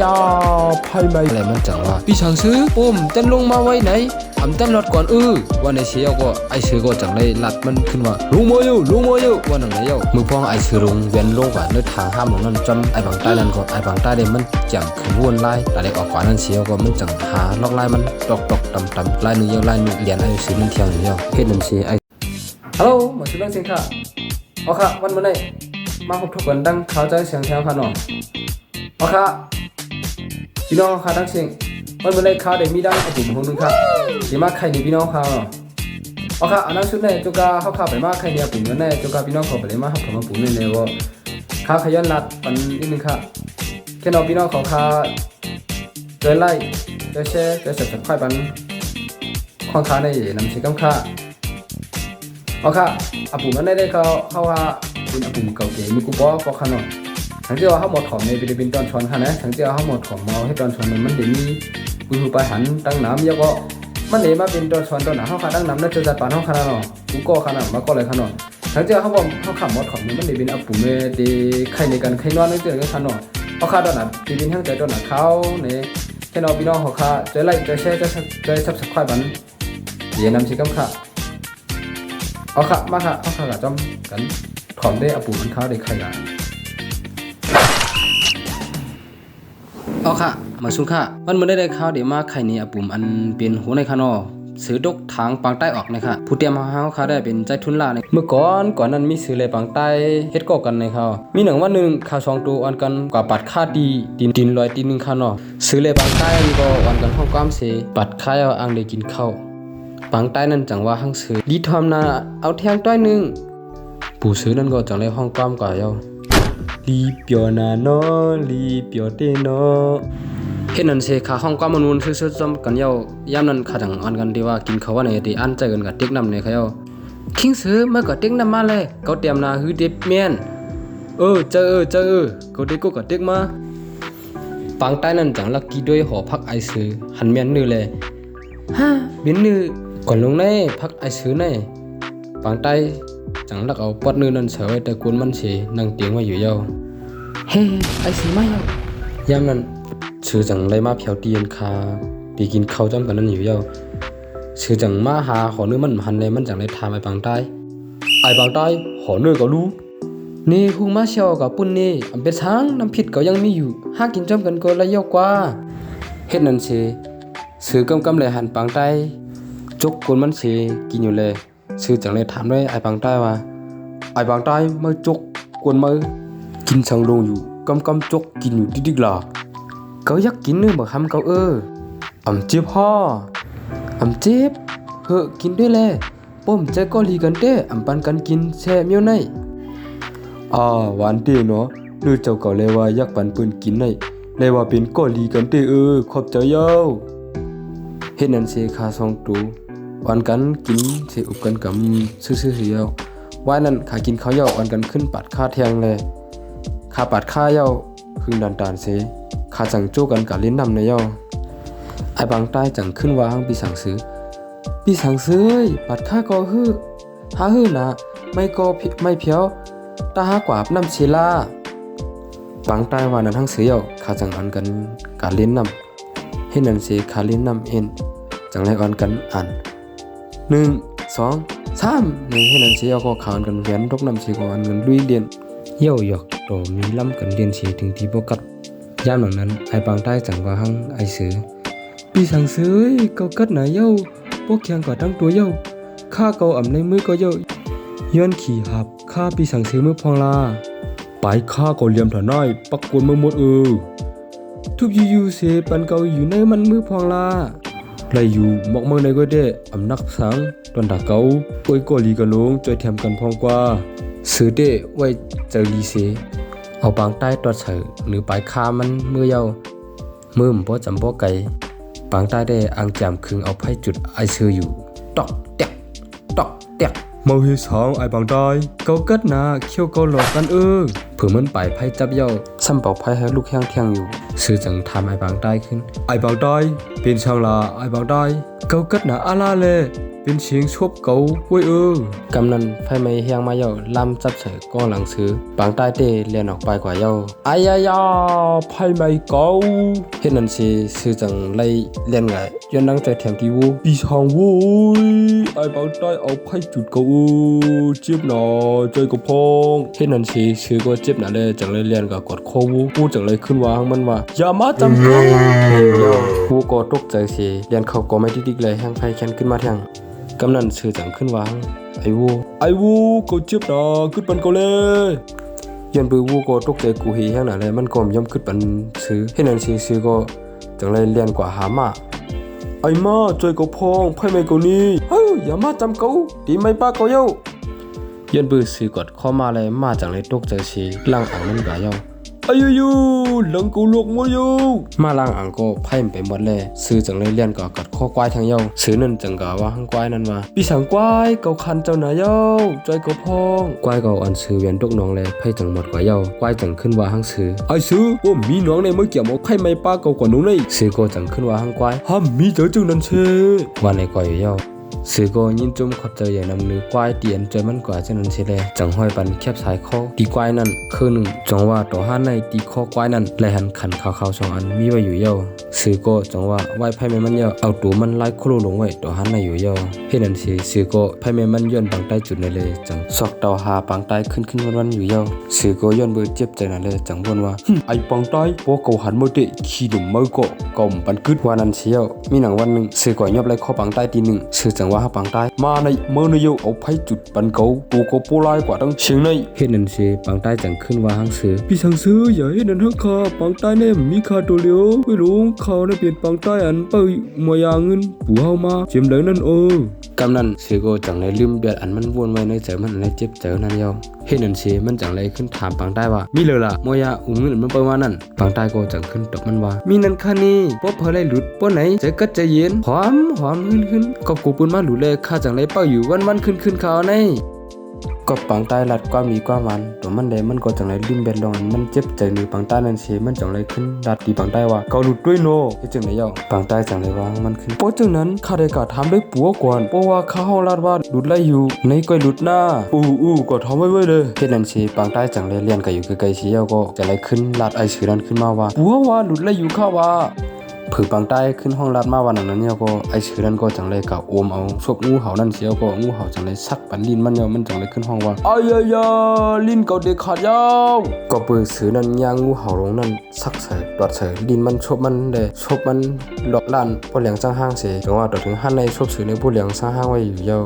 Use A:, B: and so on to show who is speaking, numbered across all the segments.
A: ยาไพ่ไม่อะไรมันจังว่าพี่ช่างซื้อจันลงมาไว้ไหนจันรถก่อนวันในเชียวก็ไอซื้อก็จังเลยลัดมันขึ้นว่าลงมาอยู่วันนั้นเลยมือพ้องไอซื้อลงเวียนโลกว่าเนื้อทางห้ามลงนั่นจำไอบางใต้นั่นก็ไอบางใต้เดมันจังขึ้นวนไล่แต่เด็กออกขวานั่นเชียวก็มันจังหาล็อกไล่มันตอกต่ำไล่หนึ่งเยอะไล่หนึ่งเรียนไอซื้อนั่นเที่ยวเยอะเฮ็ดนั่นเชียไอฮัลโหลมาซื้อเรื่องเสียงค่ะเอาค่ะวันนี้มาพบทุกคนดังข่าวใจเสียงแถวค่ะน้องเอาค่ะพี่น้องค่ะดังเสียงวันนี้ข่าวได้มีดังไอปุ่มคนนึงค่ะเดี๋ยวมาใครดีพี่น้องค่ะเอาค่ะอันนั้นชุดเนี่ยจุกาเขาข่าวไปมาใครเนี่ยปุ่มนั้นเนี่ยจุกาพี่น้องเขาไปเลยมาเขามาปุ่มนี่เนี่ยว่าข่าวขยันรัดปันนิดนึงค่ะแค่น้องพี่น้องเขาข่าวเจอไล่เจอแชร์เจอสับค่อยปันข้องข่าวในนำเสียงค่ะเอาค่ะอาปุ่มนั้นได้เขาว่าเป็นอาปุ่มเก่าเก๋มีกูบอกก็ขนาดทั้งที่ว่าเขาหมดของในฟิลิปปินส์ตอนชนค่ะนะทั้งที่ว่าเขาหมดของมาให้ตอนชนมันเดี๋ยวนี้กูถูกไปหันตั้งน้ำเยอะก็มันเลยมาเป็นตอนชนตอนหนาเขาขาตั้งน้ำน่าจะจัดปานเขาขนาดหรอกูก็ขนาดมาก็เลยขนาดทั้งที่ว่าเขาบอกเขาขับหมดของมันเดี๋ยวเป็นอาปุ่มเดี๋ยวใครในกันใครนอนนั่นเจอกันขนาดเขาขาตอนนั้นฟิลิปปินส์ทั้งใจตอนหนาเขาเนี่ยแค่นอนพี่น้องเขาขาเจอไล่เจอแช่เจอซับสักควายบันเดี๋ยวนำชิ้นก้มขาเอาค่ะมาค่ะเอาค่ะกับจอมกันถอนได้อาปูมันเข้าได้ใครล่ะเอาค่ะมาสู้ค่ะมันไม่ได้ข้าวเดี๋ยวมาไข่นี่อาปูอันเป็นหัวในคานอซื้อดกทางปางใต้ออกนะคะผู้เตรียมมาเขาค่ะได้เป็นใจทุนล่าในเมื่อก่อนนั้นมีซื้อเลยปางใต้เฮ็ดก่อกันในเขามีหนึ่งวันหนึ่งข้าวสองตัวอันกันกว่าปัดค่าดีดินลอยตีนึงคานอซื้อเลยปางใต้ก็วันกันห้องความเสปัดค่าเอาอังได้กินข้าวปางใต้นั่นจังว่าหังซื้อดีทอมนาเอาแทงต้อยนึงผู้ซื้อนั่นก็จังเลยห้องความกว่าเยาลีเปียวนาโนลีเปียวเตโนเฮ็ดนั่นเสขาห้องความมนุษย์ซื่อๆจอมกันเยายามนั้นขาจังอันกันที่ว่ากินข้าวว่าไหนที่อันใจกันกับเต็กน้ำเนี่ยเขาเยาคิงซื้อมาก็เต็กน้ำมาเลยเขาเตรียมนาหื้อเด็บแม่นเจอเขาเด็กก็เต็กมาปางใต้นั่นจังลักกี้ด้วยหอพักไอซื้อหันแม่นนึเลยฮะบินนึก่อนลงในพักไอซื้อในปางใต้จังลักเอาปอดนึนั่นเสวยแต่กุนมันเสนั่งเตียงไว้อยู่เยาเฮ้ไอซื้อมาเยายามนั้นซื้อจังเลยมาเพียวเตียนคาปีกินข้าวจ้ำกันนั่นอยู่เยาซื้อจังมาหาขอเนื้อมันหันเลยมันจังเลยทำไอปางใต้ขอเนื้อก็รู้นี่คุงมาเชียวกับปุ่นนี่อำเป็นช้างน้ำผิดก็ยังมีอยู่หากินจ้ำกันก็เลยเยากว่าเฮ็ดนั่นเสซื้อกำเลยหันปางใต้จกกุนมันเสกินอยู่เลยซื้อจังเลยถามด้วยไอ้ปางใต้ว่าไอ้ปางใต้มาจกกวนมากินสังลงอยู่กำจกกินอยู่ดิกๆล่ะเขาอยากกินเนื้อบ่คำเขาอำเจ็บพ่ออำเจ็บกินด้วยแลป้มใจก็ลีกันเต้อำปันกันกินแซ่เมียวในหวานเต้เนาะเนื้อเจ้าก็เลยว่าอยากปันเปิ้นกินในเลยว่าเป็นก็ลีกันเต้ขอบใจเย้าเฮ็ดนั่นเสคา2ตูวันกันกินเสอุบกันกับซื่อๆเยาว่านั้นขากินข้าวเยาวันกันขึ้นปัดค่าเทียงเลยขาปัดค่าเยาคือดันเสขาจังโจกันกับเล่นนำในเยาไอ้บางใต้จังขึ้นว่าห้างปีสังซื้อปัดค่าก็หานะไม่ก็ไม่เพียวตาหากว่าน้ำเชลาบางใต้ว่านั้นทั้งซื้อเยาขาจังอันกันกับเล่นนำให้นันเสขาเล่นนำเอ็นจังไรอันกันอ่าน1 2 3นี่ให้นั่นสิเอาก็ขานกันแหวนตกน้ำสิก่อนกันลุยเรียนเยี่ยวหยอกโตมีล้ำกันเรียนสิถึงที่บ่กัดยามหลังนั้นไอ้ปางใต้จังว่าหังไอ้ซื้อปีสังซื้อเกากัดหนาเย้าพวกแข่งกว่าทั้งตัวเย้าข้าเกาอ่ำในมือก็เย้าย้อนขี่หับข้าปีสังซื้อมือพองลาไปข้าก็เหลี่ยมถน้อยปักกวนมือหมดทุบยูเสปันเกาอยู่ในมันมือพองลาไรอยู่หมอกเมืองในก็ได้อำนักสังตอนตาเกาป่วยก็ลีกันลงจอยแถมกันพองกว่าซื้อเด้ไว้เจอลีเสเอาปางใต้ตอดเฉยหรือปลายคามันมือเยามือมบ่จำบ่ไก่ปางใต้ได้อังจามคึงเอาไพ่จุดไอซื้ออยู่ตอกแตกเมาเฮสองไอปางใต้เกากัดนาเขี้ยวเกาหลอกกันเผื่อมันไปไพ่จับเยาซ้ำเป่าไพ่ให้ลูกแห้งเที่ยงอยู่ซื้อจังทำไอบางใต้ขึ้นไอบางใต้เป็นช่างลาไอบางใต้เกากัดนาอาลาเลย
B: เป็นเสียงชบเก่าเว้ย
A: กำนันไฟไหม้เฮียงมาเย้าลำจับเฉยก้องหลังซื้อปางใต้เต้เลียนออกไปกว่าเย้า
B: อายายาไพ่ไม่เก่า
A: เฮ็ดนั่นสิซื้อจังไล่เลียนไงย้อนนั่งใจแถมที่วู
B: ปีชางโว้ยไอ้บางใต้เอาไพ่จุดเก่าเจ็บหน่อใจกระพอง
A: เฮ็ดนั่นสิซื้อก็เจ็บหนาเลยจังเลยเลียนก็กดคอวู
B: พูดจังเลยขึ้นว่ามันว่าอย่ามาจำเย้
A: วูก็ตกใจสิเลียนเขาก็ไม่ดิกๆเลยแห้งไฟแค้นขึ้นมาแทงกำนันซื้อจังขึ้นวางไอ้
B: วูก็เจ็บหน่อขึ้นปันก็เลย
A: ย้อนปือวูก็ตกใจกูเฮียแห้งหนาเลยมันก็ย่อมขึ้นปันซื้อเฮ็ดนั่นสิซื้อก็จังเลยเลียนกว่าหามา
B: ไอ้มาใจกระพองไพ่ไม่เก่านี้เฮ้ยอย่ามาจำเก่าตีไม่ป้าเก่าเย้า
A: ย้อนปือซื้อกดเข้ามาเลยมาจังเลยตกใจสิล่างอ่างนั่นกะเย้า
B: อายุหลังกูลกมัวอยู่
A: มาล่างอ่างก็ไพ่ไปหมดเลยซื้อจังเลยเลียนก็กัดข้อควายทางเย้าซื้อนั่นจังกะว่าหังควายนั่นว่า
B: ปีสังควายเก่าคันเจ้าหน้าเย้าใจกระพอง
A: ควายก็อันซื้อเวียนตกน้องเลยไพ่จังหมดกว่าเย้าควายจังขึ้นว่าหังซื้อ
B: ไอ้ซื้อว่ามีน้องในเมื่อกี้เอาไพ่ไม่ป้าเก่ากว่าน้องเลย
A: ซื้อก็จังขึ้นว่าหังควาย
B: ห้ามมีเจอจังนั้นเช
A: วันในกว่าเย้าซื้อก็ยินจุ่มขับเจออย่างนำเนื้อควายเตียนใจมันกว่าจังนั้นเชเลยจังห้อยปันแคบสายคอตีควายนั่นคือหนึ่งจังว่าต่อห้าในตีคอควายนั่นและหันขันขาวๆสองอันมีไว้อยู่เย้าซื้อก็จังว่าไหวไพ่แม่มันเย้าเอาตัวมันไล่โคโลลงไว้ต่อห้าในอยู่เย้าเฮ็ดนั่นสิซื้อก็ไพ่แม่มันย้อนปังใต้จุดในเลยจังซอกเตาหาปังใต้ขึ้นวันอยู่เย้าซื้อก็ย้อนเบอร์เจ็บใจนั่นเลยจังบ่นว่า
B: ไอ้ปังใต้พวกเขาหันมาเตะขี้หนุ่มมือก็กอมปันกึด
A: ว่านั่นเชียวมีหนังวันหนึ่งซื้อก็ยอบไล่ข้อปังใต้ทีหนึ่งซื้อจังว่าปังใต้
B: มาในเมื่อนายเอาไพ่จุดปันเก่าตัวก็โปลายกว่าตั้งเชียงใน
A: เฮ็ดนั่นสิปังใต้จังขึ้นว่าหังซื้อ
B: พี่สังซื้ออย่าให้นั่นทั้งคาปังใต้เนี่ยมีคาตัวเลี้ยวไม่รู้เขาเนี่ยเปลี่ยนปังใต้อันเปยมายาเงินปู่เฮามาเจียมเหลืองนั่น
A: กำนันซื้อก็จังเลยลืมเบียดอันมันวนไว้ในใจมันอะไรเจ็บใจนั่นเย้าเฮ็ดนั่นสิมันจังเลยขึ้นถามปังใต้ว่ามีเลยล่ะมายาอุ้งเงินมันเปว่านั่นปังใต้ก็จังขึ้นตบมันว่ามีนั่นค่านี่บ่เพอเลยหลุดบ่ไหนใจกัดใจเย็นหอมขึ้นก็กูปืนมาหลุดเลยข้าจังเลยเป้าอยู่วันขึ้นเขาในก็ปังใต้ลัดความมีความหวานตัวมันได้มันก็จังเลยลืมเบ็ดลงมันเจ็บใจหรือปังใต้นั่นสิมันจังเลยขึ้นดัดตีปังใต้ว่า
B: เขาหลุดด้วยโน
A: เฮ็ดจังได๋เย้าปังใต้จังเลยว่ามันขึ้น
B: เพราะจังนั้นข้าได้กะถามด้วยปัวก่อนเพราะว่าข้าเฮาลาดว่าหลุดไล่อยู่ในก้อยหลุดหน้าก็ทำไว้เลย
A: เฮ็ดนั่นสิปังใต้จังเลยเรียนก็อยู่ใกล้ๆสิเย้าก็จะเลยขึ้นลาดไอ้ชื่อนั้นขึ้นมาว่า
B: ปัวว่าหลุดไล่อยู่ข้าว่า
A: ผือปังใต้ขึ้นห้องรัดมาวันนั้นเนี่ยก็ไอชื่อนั้นก็จังเลยกับโอมเอาชกงูเห่านั่นเสียวก็งูเห่าจังเลยซักปันลิ้นมันเนี่ยมันจังเลยขึ้นห้องว่า
B: อายาลิ้นเก่าเด็กขาดยาว
A: ก็ปือซื้อนั้นย่างงูเห่าลงนั่นซักใส่ตอดใส่ลิ้นมันชบมันเด้ชบมันหลอกลั่นผู้เลี้ยงสร้างห้างเสียจังว่าต่อถึงหันในชบซื้อในผู้เลี้ยงสร้างห้างไว้อยู่เยอะ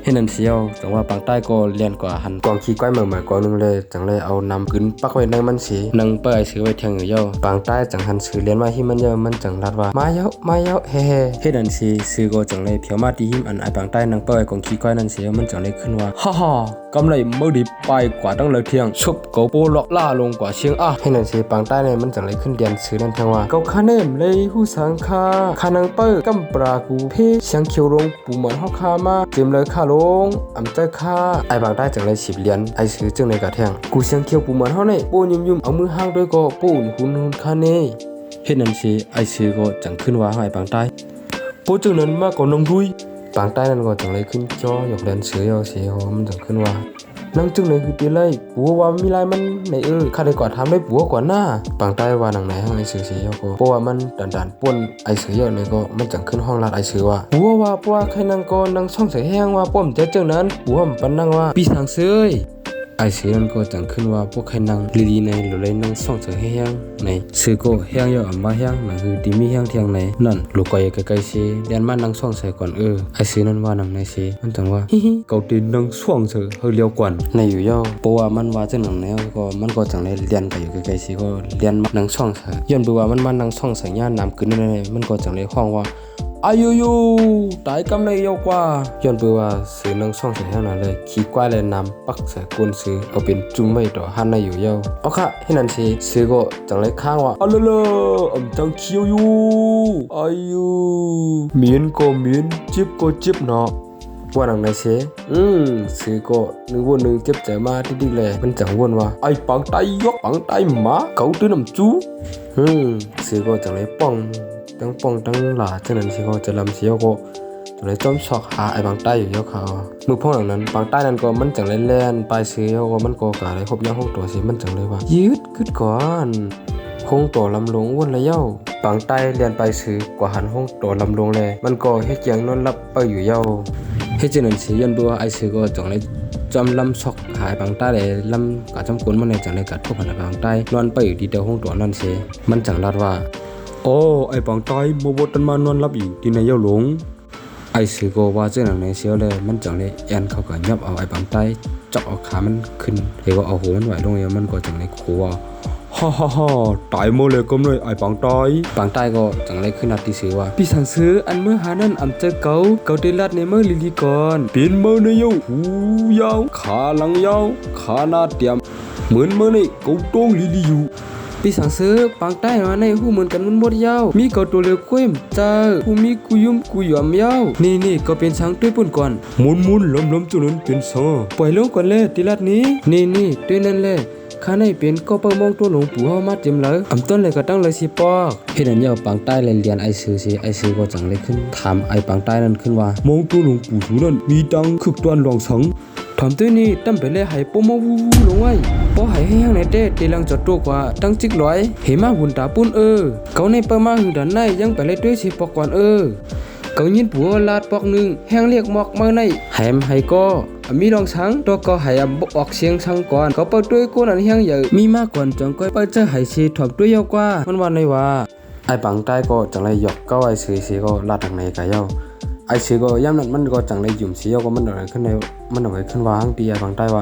A: เฮ็ดนั่นเสียวจังว่าปังใต้ก็เรียนกว่าหันกองขี้ก้อยใหม่ๆกองนึงเลยจังเลยเอานำกึนปักไว้ในมันสินังเปิ้นซื้อไว้แทงอยู่เยอะปังใต้จังหันซื้อเรียนมาที่มันเยอะมันจังรัดว่ามาเยอะเฮ้เฮ็ดนั่นสิซื้อก็จังเลยเพียวมาที่หิมอันไอปังใต้นังเปิ้นกองขี้ก้อยนั่นเสียวมันจังเลยขึ้นว่า
B: ฮ่ากำไรเมื่อดีไปกว่าตั้งเลยเที่ยงชบเกาโปหลอกล่าลงกว่าเชียง
A: เฮ็ดนั่นสิปังใต้เนี่ยมันจังเลยขึ้นเรียนซื้อนั่นแทงว่า
B: เกาคาเนมเลยฮู้สังคาคานังเปิ้นกำปรากูเพเสียงเขียวลงปูเหมือนเฮาคามาเจิมเลยคาลงเจ้าข้า
A: ไอ้บางได้จังเลยสิบเหรียญไอ้ซื้อจังเลยกะแทง
B: กูเสียงเขียวปูเหมือนเฮาเนี่ยปูยุ่มเอามือห่างด้วยก็ปูหุ่นคาเน่
A: เฮ็ดนั่นสิไอ้ซื้อก็จังขึ้นว่าไอ้บางใต้
B: ปูจังนั้นมากกว่าน้องดุย
A: บางใต้นั่นก็จังเลยขึ้นจอยกเรียนเสือยอเสียมันจังขึ้นว่า
B: นังจึงเลยคือตีเลยปัวว่ามีลายมันในข้าได้กว่าทำได้ปัวกว่าหน้า
A: บางใต้ว่าหนังไหนห้องไอ้เสือเสียก็เพราะว่ามันดันป่นไอ้เสือยอเนี่ยก็มันจังขึ้นห้องลาดไอ้เสือว่า
B: ปัวว่าใครนังก็นังช่องใส่แห้งว่าป้อมเจ้านั้นปัวมันปันนังว่าปีสังเซย
A: ไอเสียนั่นก็จังขึ้นว่าพวกใครนั่งลีในหรือเลยนั่งส่องเสือแห้งในซื้อก็แห้งเยอะอ่ำมาแห้งนั่นคือดีมีแห้งเทียงในนั่นลูกก็ยังใกล้ๆเสียเดินมานั่งส่องใส่ก่อนไอเสียนั่นว่านั่งในเสียมันจังว่า
B: เกาตีนั่งส่องเสือเฮเลียวก่อน
A: ในอยู่ย่อเพราะว่ามันว่าจะนั่งแนวก็มันก็จังเลยเรียนไปอยู่ใกล้ๆเสียก็เรียนนั่งส่องเสือย้อนดูว่ามันมานั่งส่องใส่ย่านน้ำขึ้นนั่นมันก็จังเลยห้องว่า
B: อายุตายกำไรเยอะกว่า
A: ย้อนเบื่อว่าซื้อนังช่องใส่ให้นั่นเลยขี้กว้ายเลยนำปักใส่ก้นซื้อเอาเป็นจุ่มไว้ต่อหันในอยู่เยอะเอาค่ะให้นั่นสิซื้อก็จังเลยข้างว่า
B: อ๋อเลยจังเคียวอยู่อายุเมียนก็เมียนจิบก็จิบเนาะ
A: ว่าหนังในเสซื้อก็นึกว่านึงเจ็บใจมาที่ดีเลยมันจังวนว่า
B: ไอ้ปังไตยกปังไตหมาเขาตื้อน้ำจู
A: ซื้อก็จังเลยป้องตั้งหลาจังนั้นสิก็จะลำเสียวก็ เลยจอมช็อกหาไอ้บางใต้อยู่เยาเขามือพ่อหลังนั้นบางใต้นั้นก็มันจังเลยแล่นไปซื้อว่ามันก็กะได้ครบย่างห้องตัวสิมันจังเลยว่ายืดกึดก่อนห้องตัวลำลงวนละเย้าบางใต้เรียนไปซื้อกว่าหันห้องตัวลำลงเลยมันก็เฮ็ดเจียงนอนรับไปอยู่เย้าเฮ็ดจังนั้นสิยันบัวไอ้ซื้อก็จังเลยจอมลำช็อกหายบางใต้เลยลำกะจำกวนมันเลยจังเลยกัดพวกหันบางใต้นอนไปอยู่ดีเดียวห้องตัวนั่นสิมันจังลาดว่า
B: โอ้ไอ้ปังใต้โมบตันมานอนรับอยู่ที่ในเย้าหลง
A: ไอ้ซื้อก็ว่าเจ้าหนังในเสียวเลยมันจังเลยแอนเขาก็ยับเอาไอ้บางใต้เจาะเอาขามันขึ้นเฮ้ก็เอาหัวมันไหวลงมันก็จังเลยขู่ว่า
B: ฮ่าตายโมเลยก็เลยไอ้ปังใต้
A: บางใต้ก็จังเลยขึ้นนัดที่ซื้อว่า
B: พี่สั่งซื้ออันเมื่อหานั่นอำเจอเกาเดลัดในเมื่อลิลีก่อนเป็นเมื่อในเย้าหูยาวขาหลังยาวขาหน้าเตรียมเหมือนเมื่อในเกาตรงลิลีอยู่
A: พี่สั่งซื้อบางใต้มาในหูเหมือนกันมันหมดยาวมีเกาตัวเล็กกุ้มเจ้าผู้มีกุยุมกุยอมยาวนี่ก็เป็นช้างด้วยปุ่นก่อน
B: มุนล้มจุนนั้นเป็นซอ
A: ปล่อยลงก่อนเลยติลัดนี้นี่ด้วยนั่นแหละข้าในเป็นก็เปิ่มองตัวหลวงปู่เฮามาเต็มเลยอำต้นเลยก็ตั้งเลยสิปอกเฮ็ดอันเดียวปางใต้เลยเรียนไอ้ซื้อสิไอ้ซื้อก็จังเลยขึ้นถามไอ้ปางใต้นั้นขึ้นว่าม
B: องตัวหลวงปู่ถูนั้นมีตังคึกตวนรองสัง
A: ถามตัวนี้ตั้มไปเลยให้ปมวูลงไว้ป้อให้แห้งในเด้ตีลังจอดตัวกว่าตั้งจิกร้อยเห็นมาหุ่นตาปุ้นเขาในเปิ่มาหือดันในยังไปเลยด้วยสิปอกก่อนเขายินผัวลาดปอกนึงแห้งเรียกหมอกมาในแหมให้ก็มีรองสังตัวก็ให้ออกเสียงสังก่อนเขาเปิดด้วยก้นอันแห้งใหญ่มีมากก่อนจังก็เปิดเจอให้สิถ่อมด้วยยาวกว่ามันว่าในว่าไอ้ปังใต้ก็จังเลยหยอกก็ไอ้ซื้อก็ลาดทางในกะเย้าไอ้ซื้อก็ย่ำนั้นมันก็จังเลยหยุ่มสิเย้าก็มันอะไรขึ้นในมันเอาไว้ขึ้นว่าหังตีไอ้ปังใต้ว่า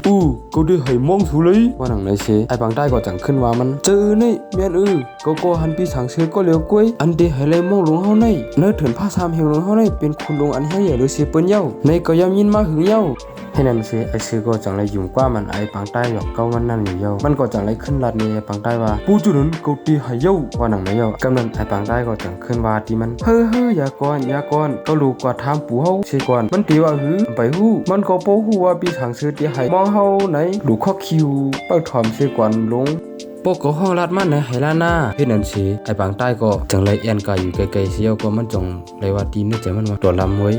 B: ก็ได้ให้มองสูเลย
A: ว่าหนังในสิไอ้ปังใต้ก็จังขึ้นว่ามันเจอนี่แม่นก็หันพี่สังซื้อก็เลี้ยวกล้วยอันเดให้เลยมองหลวงเฮาในเนื้อถึงผ้าสามเฮงหลวงเฮาในเป็นคุณหลวงอันแห้งใหญ่หรือสิเปิ้นเย้าในก็ย่ำยินมาหึงเย้าให้นั่นสิไอ้ซื้อก็จังเลยยุ่งกว่ามันไอ้ปังใต้หยอกเก้ามันนั่นอยู่เย้ามันก็จังเลยขึ้นลัดนี่ไอ้ปังใต้ว่า
B: ปูจุนั้นก็ตีให้เย้า
A: ว่าหนังในเย้ากำนันไอ้ปังใต้ก็จังขึ้นว่าที่มันเฮ้ออย่าก่อนก็รู้กว่าถามปู่เฮาสิก่อนมันตีว่าหือไปฮู้มันก็บ่ฮู้ว่าพี่สังซื้อที่ให้มองเฮาไหนดูข้อคิวเปิดถอมสิก่อนลงปกก็ห้องลัดมันในไหลาหน้าเฮ็ดนั่นสิไอ้บางใต้ก็จังเลยแอนกายอยู่ไกลๆเสียวก็มันจงเลยว่าตีนนี่ใจมันว่าตัวลำไว้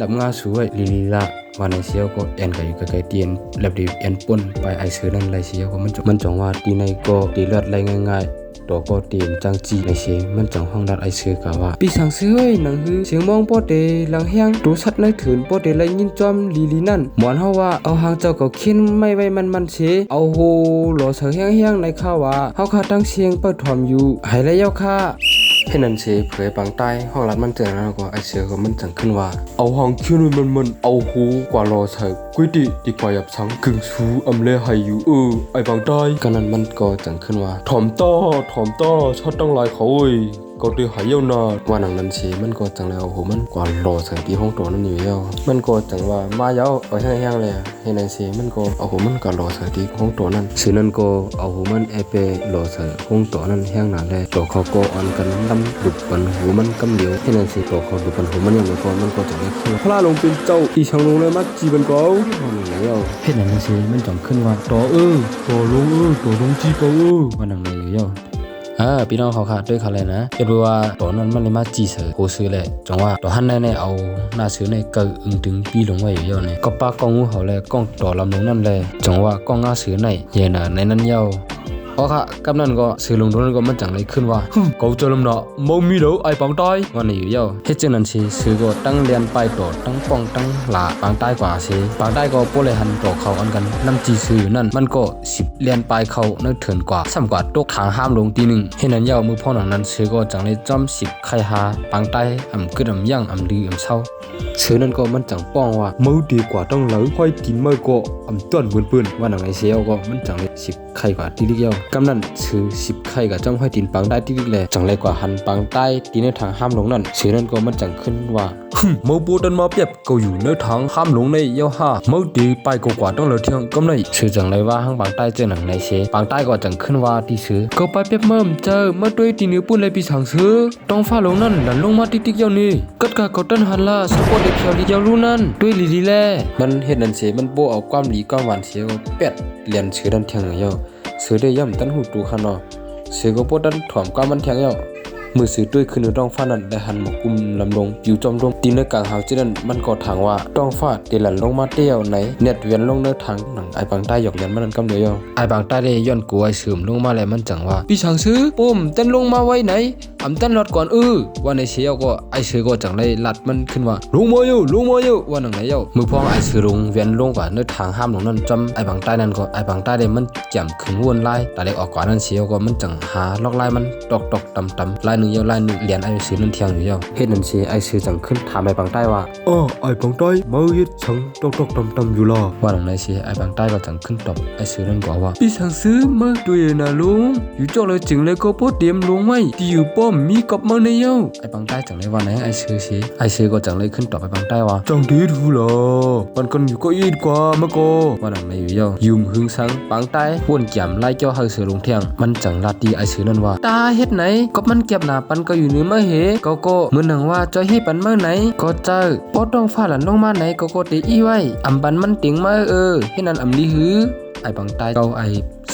A: ลำงาสวยลีละว่าในเสียวก็แอนกายอยู่ไกลๆเตียนแบบดีแอนป่นไปไอ้ซื้อนั่นไรเสียวก็มันจงว่าตีในก็ตีเลือดไหลง่ายตัวก็เตียนจังจีในเสียงมันจังห้องดัดไอซื้อกะว่าปีสังซื้อหนังฮือเสียงมองป้อเตหลังแห้งตูสัดในถืนป้อเตไรยินจอมลีนั่นหมอนเฮาว่าเอาหางเจ้าก็เข็นไม่ไว้มันเสเอาโหหล่อเสือแห้งในข้าว่าเฮาคาตั้งเสียงเปิดถอมอยู่ให้แล้วยาวค่าให้นั่นเสเผยปังใต้ห้องรัดมันเจอแล้วก็ไอเสือก็มันจังขึ้นว่า
B: เอาหางเข็นมันเอาโหกว่าหล่อเสือกุยติดีกว่าหยับสังกึ่งสูอำเลให้อยู่ไอ้ปังใต้
A: กันนั้นมันก็จังขึ้นว่า
B: ถ่อมต้อชอบตั้งหลายเขาก็ได้หายเย้านา
A: ว่าหนังนั้นสิมันก็จังแล้วโอ้โหมันกว่าโลใส่ที่ห้องตัวนั้นอยู่เย้ามันก็จังว่ามาเย้าเอาแห้งๆเลยให้นั่นสิมันก็โอ้โหมันก็โลใส่ที่ห้องตัวนั้นซื้อนั้นก็โอ้โหมันเปโลใส่ห้องตัวนั้นแห้งหนาเลยตัวเขาก็อ่อนกันดำดุปันหูมันกำเหลียวให้นั่นสิตัวเขาดุปันหูมันอย่างไรก็มันก็จังเลยขึ้น
B: พระลงเป็นเจ้าอีช่างลงเลยมัดจีบันเก่า
A: ว่าหนังเย้าให้นั่นสิมันจังขึ้นว่า
B: ตัวตัวลงจีเก่า
A: ว่าหนังเลยเย้าพี่น้องเขาค่ะด้วยเขาเลยนะเห็นว่าตอนนั้นมันเลยมาจีเสือโคซื้อเลยจังว่าตอนหันในเอาหน้าซื้อในเกิดถึงปีลงไว้อยู่เยอะเนี่ยก็ปากกองงูเขาเลยกล้องต่อลำลงนั่นเลยจังว่ากล้องหน้าซื้อในเย็นในนั้นเยอะเพราะค่ะกับนั้นก็ซื้อลงตรงนั้นก็มันจังเลยขึ้นว่า
B: เขาจะลำเนาะมองมีเด้อไอ้ปังใต้
A: วันนี้อยู่เยอะเฮ็ดจังนั้นสิซื้อก็ตั้งเรียนไปต่อตั้งป้องตั้งหลาปังใต้กว่าสิปังใต้ก็โปเลยหันต่อเขาอันกันน้ำจีซื้อนั่นมันก็10เรียนไปเขาเนื้อเถื่อนกว่าซ้ำกว่าตกทางห้ามลงตีหนึ่งเห็นนั้นเยอะมือพ่อหนังนั้นซื้อก็จังเลยจอม10ไข่หาปังใต้กึดย่างลือเศร้าซื้อนั่นก็มันจังป้องว่า
B: มือดีกว่าต้องเหลือค่อยกินไม่ก็ต้วนเปื้อน
A: ว่าหนังไอเซียวก็มันจังเลย10ไข่กว่าที่เดียวกำนั้นซื้อ10ไข่กับจ้องให้ตีนปังได้ที่แลจังไรกว่าหันปังใต้ตีในทางห้ามลงนั่นซื้อนั่นก็มันจังขึ้นว่า
B: มือปูดันมาเปียบก็อยู่ในทางห้ามลงในเย้าห้ามือดีไปกว่าต้องเหลือเที่ยงกำไร
A: ซื้อจังไรว่าห้างปังใต้เจอหนังในเชปังใต้ก็จังขึ้นว่าที่ซื้อ
B: ก็ไปเปียบเมื่อเจอเมื่อด้วยตีนิ้วปุ้นเลยปีสังซื้อต้องฟ้าลงนั่นหลันลงมาติ๊กเย้านี่กัดกะก็ต้นหันละสปอร์ตเด็กเขียวลีเย้ารู้นั่นด้วยลีแล
A: มันเห็นนั่นเชมันโบเอาความหลีความหวานเสียก็เป็ดเรียนซื้อดันเที่ยงเย้าซื้อได้ย่ำตั้นหูตูขนอซื้อก็ปวดดันถ่อมก้ามันเทียงเย้า
B: มือสือด้วยขึ้นต้องฟ้านั้นได้หันหมกกุมลำลงอยู่จอมลงตีนในกลางหาวจีนั้นมันก็ถางว่าต้องฟ้าเดลันลงมาเตี้ยวไหนเน็ตเวียนลงเนื้อทางหนังไอ้บางใต้หยอกเลียนมันนั้นกำเดียวไอ้บางใต้ได้ย้อนกลัวไอ้สืมลงมาแล้วมันจังว่าพี่ช่างซื้อปุ่มเต้นลงมาไว้ไหนอำเต้นรถก่อนว่าในเชียวก็ไอ้สือก็จังได้ลัดมันขึ้นว่าลงมาอยู่ว่าหนังไหนเย้ามือพองไอ้สือลงเวียนลงกว่าเนื้อทางห้ามลงนั่นจำไอ้บางใต้นั่นก็ไอ้บางใต้ได้มันแจ่มขึ้นวนไล่แต่เล็กออกกว่านั้นเชียวก็มันจังหาล็อกไล่มันตอกตำไล่หนึ่งเย้าไล่หนึ่งเหรียญไอ้สือนั่นเทียงอยู่เย้าเฮ็ดนั่นเชียไอ้สือจังขึ้นถามไอ้บางใต้ว่า
C: ไอ้บางใต้มาเฮ็ดชังตอกตำอยู่ล่ะ
B: ว่าหนังไหนเชียไอ้บางใต้ก็จังขึ้นตบไอ้สือนั่นก็ว่า
C: พี่สั่งซื้อมาด้วยนะลุงอยู่จอเลยจึงเลยก็พอเตรียมลงไว้ที่อยู่ป้อมมีกับมาในเย้า
B: ไอ้บางใต้จังเลยว่าไหนไอ้สือเชียไอ้สือก็จังเลยขึ้นตบไอ้บางใต้ว่า
C: จังดีดูล่ะมันกันอยู่ก็อีดกว่ามาก็
B: ว่าหนังไหนอยู่เย้ายืมหึงสังบางใต้ป่วนแจ่มไล่เจ้าเฮาสือลงเที่ยงมันจังลาดีไอ้สือนั่นว่า
A: ตาเฮ็ดไหนก็มันเก็บหน้าปันก็อยู่เหนือมาเหก็เหมือนหนังว่าจอยให้ปันเมื่อไหนก็เจอปอต้องฟ้าหลันลงมาไหนก็ตีอีไว้อำปันมันติงมาให้นั่นอำลีหือ
B: ไอ้บางใต้เก้าไอ้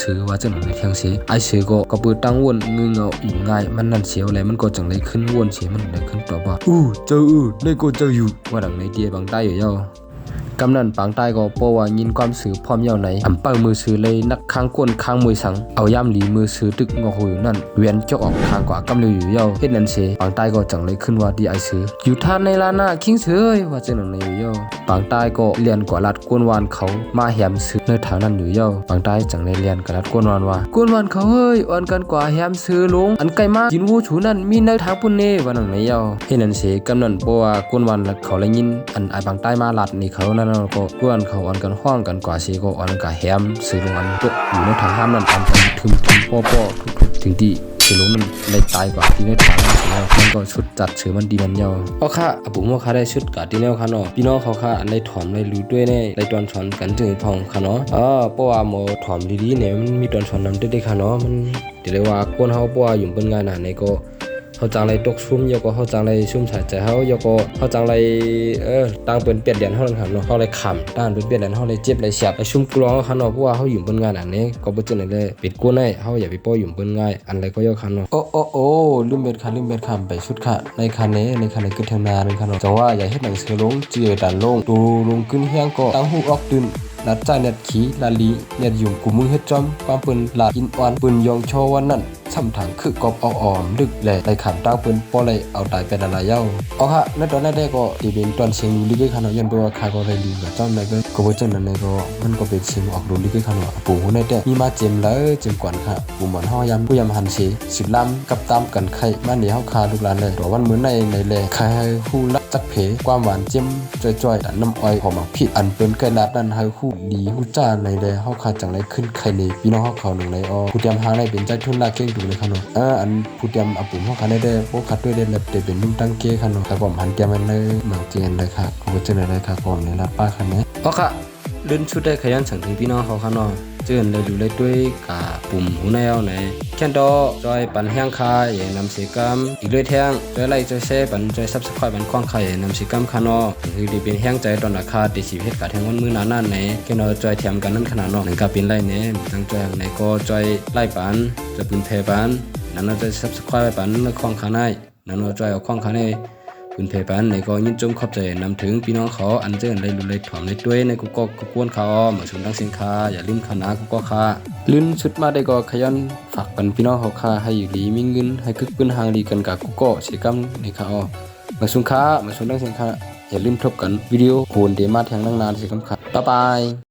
B: ซื้อว่าจังในเทียงเสียไอ้ซื้อก็ปืนตั้งวนเงืเงาอีง่ายมันนั่นเสียวอะไรมันก็จังเลยขึ้นวนเสียมันเลยขึ้นตัวว่า
C: เจอในก็เจออยู่
B: ว่าดังในเดียบางใต้อยู่เย้ากำนันปางใต้ก็ปว่ายินความสื่อพร้อมเย่าไหนอำเป้ามือซื้อเลยนักค้างกวนค้างมวยสังเอาย่ำหลีมือซื้อตึกงอหูนั่นเวียนจกออกทางกว่ากำเลยอยู่เย่าเฮ็ดนั่นเสปางใต้ก็จังเลยขึ้นว่าดีไอซื้อ
A: อยู่ท่านในลานาคิงเสย
B: ว่าจังในอยู่เย่าปางใต้ก็เรียนกว่าลัดกวนวานเขามาแหมซื้อในทางนั้นอยู่เย่าปางใต้จังเลยเรียนกว่าลัดกวนวานว่าก
A: วนวานเขาอ่อนกันกว่าแหมซื้อลงอันไกลมากินวูฉูนั่นมีในทางปุ่นเน่
B: ว่าหนังในเย่าเฮ็ดนั่นเสกำนันปว่ากวนวานเขาเลยยินอันไอปางใต้มาลัดนี่เขานั่นก็กวนเขาอ่อนกันห้องกันกว่าสีก็อ่อนกันแฮมซื้อลงอันตกอยู่ในทางห้ามนั่นอันกันทึมป้อทุกถึงที่ซื้อลงนั่นเลยตายกว่าที่ในทางแล้วมันก็ชุดจัดซื้อมันดีมันเยาเพราะค่ะอาบุว่าค่ะได้ชุดกาที่แนวค่ะเนาะพี่น้องเขาค่ะอันได้ถอมได้รู้ด้วยในได้ตอนสอนกันถึงพองค่ะเนาะเพราะว่าหมอถอมดีๆเนี่ยมันมีตอนสอนนำได้ค่ะเนาะมันเดี๋ยวเลยว่าคนเฮาเพราะว่าอยู่บนงานไหนก็เขาจังไรตกซุ่มยก็เขาจังไรซุ่มใส่ใจเขายก็เขาจังไรตั้งเป็นเปลี่ยนเดือนเขาเลยครับเนาะเขาเลยขำตั้งเป็นเปลี่ยนเดือนเขาเลยเจ็บเลยเสียบไอซุ่มกลองเขาเนาะเพราะว่าเขาอยู่บนงานอันนี้ก็บ่เจอไหนเลยปิดกู้ในเขาอย่าไปป้ออยู่บนง่ายอันไรก็ยกคันเนาะโอ้ลืมเบ็ดคันไปชุดค่ะในคันนี้ก็เทนาในคันเนาะจังว่าอย่าเฮ็ดหนังสือลงเจือดันลงดูลงขึ้นเฮียงก็ตั้งหูออกตื่นนัดใจเน็ตขี่ลาลีเน็ตยุ่งกูมึงเฮ็ดจอมความปืนลาดอินออนปืนยองโชวันนั้นสำถังคือกอบออมดึกแหละในขันตั้งปืนป้อเลยเอาตายเป็นอะไรเย้าค่ะในตอนแรกก็ที่เป็นตอนเสียงดูลิกขนาดยันตัวคาก็เลยลีกับจอมในก็บ่จังนั้นก็มันก็เป็นเสียงออกดูลิกขนาดปู่ในแต่มีมาเจมเลยเจมก่อนค่ะปู่หมอนห้อยำผู้ยำหันเส10ลำกับตามกันไข่มานี่เฮาคาลูกหลานเลยตัววันมื้อในแลใครฮู้รักจักเพความหวานเจมจ้อยๆน้ำอ้อยของมักผิดอันเป็นไก่ลาดนั้นให้ฮู้ดีฮู้จ้าในแลเฮาคาจังได๋ขึ้นไข่นี่พี่น้องเฮาเขาหนึ่งในผู้เตรียมหาได้เป็นใจทุนลาเก่งดูเลยค่ะเนาะอันผู้เตรียมอาปุ่มเฮาคาได้พวกคัดด้วยได้แบบได้เป็นนุ่มตั้งเก้ค่ะเนาะแต่ผมหันเตรียมมันเลยเหมือนเจียนเลยค่ะก็บ่จังได๋เลยค่ะผมนี่ล่ะป้าค่ะแม่
A: ค่ะลื่นชุดได้ขยันสั่งถึงพี่น้องเขาค่ะเนาะเจือนเลยดูเลยด้วยกาปุ่มหูแนวไหนแค่นดอจอยปันแห้งคายอย่างนำสีกำอีกด้วยแท่งจอยไล่จอยแซ่ปันจอยซับสไครปันคว้างไข่นำสีกำคานอคือดีเป็นแห้งใจตอนราคาติชีวิตกาแทงวันมือหนาไหนแค่นอจอยเทียมกันนั่นขนาดนอกหนึ่งกาเป็นไล่เนี่ยตั้งจอยไหนก็จอยไล่ปันจะปืนเพปันนั้นจอยซับสไครปันคว้างขาในนั้นจอยเอาคว้างขาในคุณเพปันในก็ยินจมขอบใจนำถึงพี่น้องเขาอันเจอได้รู้เลยถอมในด้วยในกุกกวนเขามาชมดังสินค้าอย่าลืมคณะกุกค่าลื่นชุดมาได้ก็ขยันฝากกันพี่น้องเขาค่าให้อยู่ดีมีเงินให้คึกปืนหางดีกันกับกุกเสียกำในเขามาชมค้ามาชมดังสินค้าอย่าลืมทบกันวิดีโอโคนเดมาแทงนั่งนานเสียกำค่ะบ๊ายบาย